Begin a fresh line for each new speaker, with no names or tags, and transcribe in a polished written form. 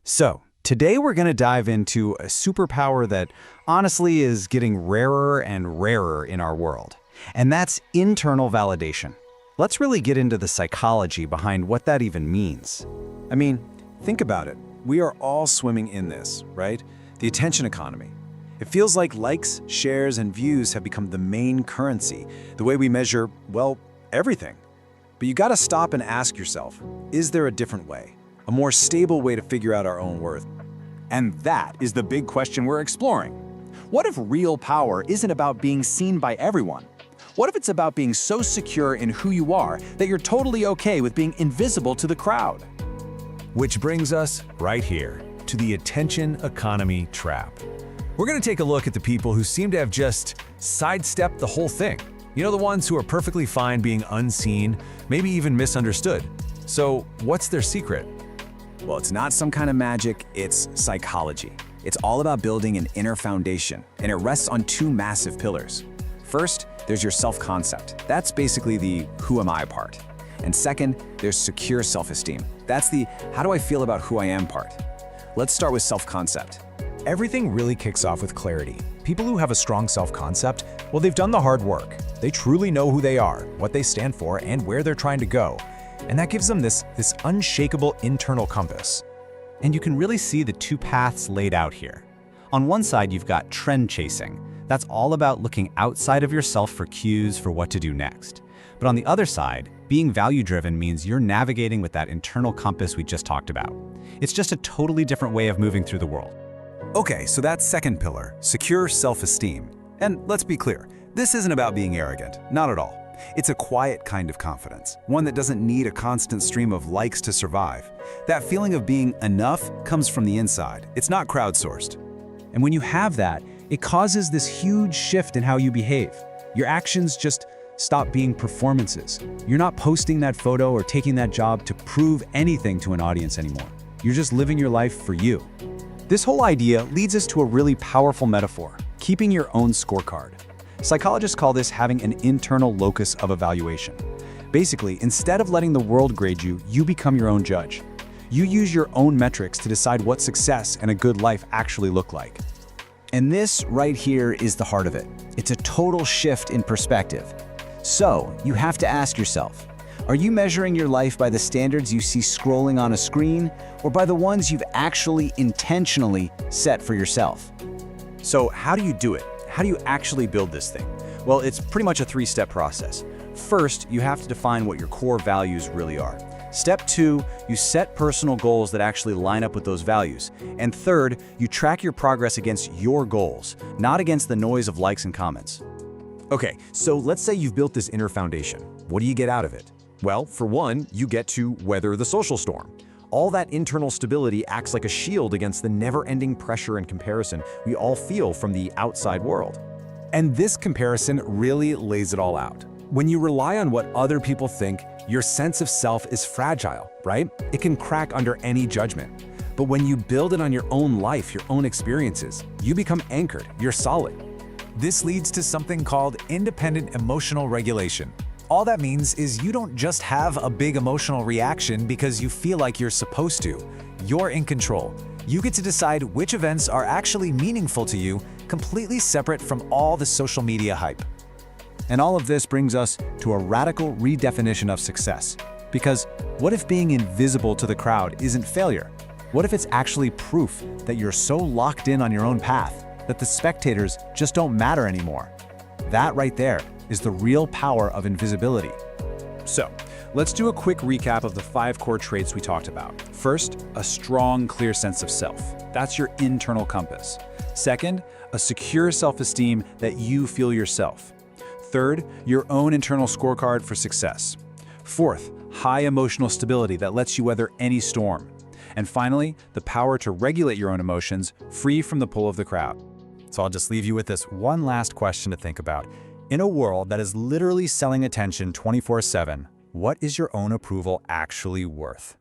So, today we're going to dive into a superpower that honestly is getting rarer and rarer in our world, and that's internal validation. Let's really get into the psychology behind what that even means.
I mean, think about it. We are all swimming in this, right? The attention economy. It feels like likes, shares, and views have become the main currency, the way we measure, well, everything. But you gotta stop and ask yourself, is there a different way? A more stable way to figure out our own worth?
And that is the big question we're exploring. What if real power isn't about being seen by everyone? What if it's about being so secure in who you are that you're totally okay with being invisible to the crowd?
Which brings us right here to the attention economy trap. We're going to take a look at the people who seem to have just sidestepped the whole thing. You know, the ones who are perfectly fine being unseen, maybe even misunderstood. So what's their secret?
Well, it's not some kind of magic, it's psychology. It's all about building an inner foundation, and it rests on two massive pillars. First, there's your self-concept. That's basically the who am I part. And second, there's secure self-esteem. That's the how do I feel about who I am part. Let's start with self-concept.
Everything really kicks off with clarity. People who have a strong self-concept, well, they've done the hard work. They truly know who they are, what they stand for, and where they're trying to go. And that gives them this unshakable internal compass.
And you can really see the two paths laid out here. On one side, you've got trend chasing. That's all about looking outside of yourself for cues for what to do next. But on the other side, being value-driven means you're navigating with that internal compass we just talked about. It's just a totally different way of moving through the world.
Okay, so that's second pillar, secure self-esteem. And let's be clear, this isn't about being arrogant, not at all. It's a quiet kind of confidence, one that doesn't need a constant stream of likes to survive. That feeling of being enough comes from the inside. It's not crowdsourced.
And when you have that, it causes this huge shift in how you behave. Your actions just stop being performances. You're not posting that photo or taking that job to prove anything to an audience anymore. You're just living your life for you.
This whole idea leads us to a really powerful metaphor, keeping your own scorecard. Psychologists call this having an internal locus of evaluation. Basically, instead of letting the world grade you, you become your own judge. You use your own metrics to decide what success and a good life actually look like.
And this right here is the heart of it. It's a total shift in perspective. So, you have to ask yourself, are you measuring your life by the standards you see scrolling on a screen, or by the ones you've actually intentionally set for yourself?
So how do you do it? How do you actually build this thing? Well, it's pretty much a three-step process. First, you have to define what your core values really are. Step 2, you set personal goals that actually line up with those values. And third, you track your progress against your goals, not against the noise of likes and comments.
Okay, so let's say you've built this inner foundation. What do you get out of it? Well, for one, you get to weather the social storm. All that internal stability acts like a shield against the never-ending pressure and comparison we all feel from the outside world. And this comparison really lays it all out. When you rely on what other people think, your sense of self is fragile, right? It can crack under any judgment. But when you build it on your own life, your own experiences, you become anchored, you're solid. This leads to something called independent emotional regulation. All that means is you don't just have a big emotional reaction because you feel like you're supposed to. You're in control. You get to decide which events are actually meaningful to you, completely separate from all the social media hype.
And all of this brings us to a radical redefinition of success. Because what if being invisible to the crowd isn't failure? What if it's actually proof that you're so locked in on your own path that the spectators just don't matter anymore? That right there is the real power of invisibility.
So, let's do a quick recap of the 5 core traits we talked about. First, a strong, clear sense of self. That's your internal compass. Second, a secure self-esteem that you feel yourself. Third, your own internal scorecard for success. Fourth, high emotional stability that lets you weather any storm. And finally, the power to regulate your own emotions, free from the pull of the crowd.
So I'll just leave you with this one last question to think about. In a world that is literally selling attention 24/7, what is your own approval actually worth?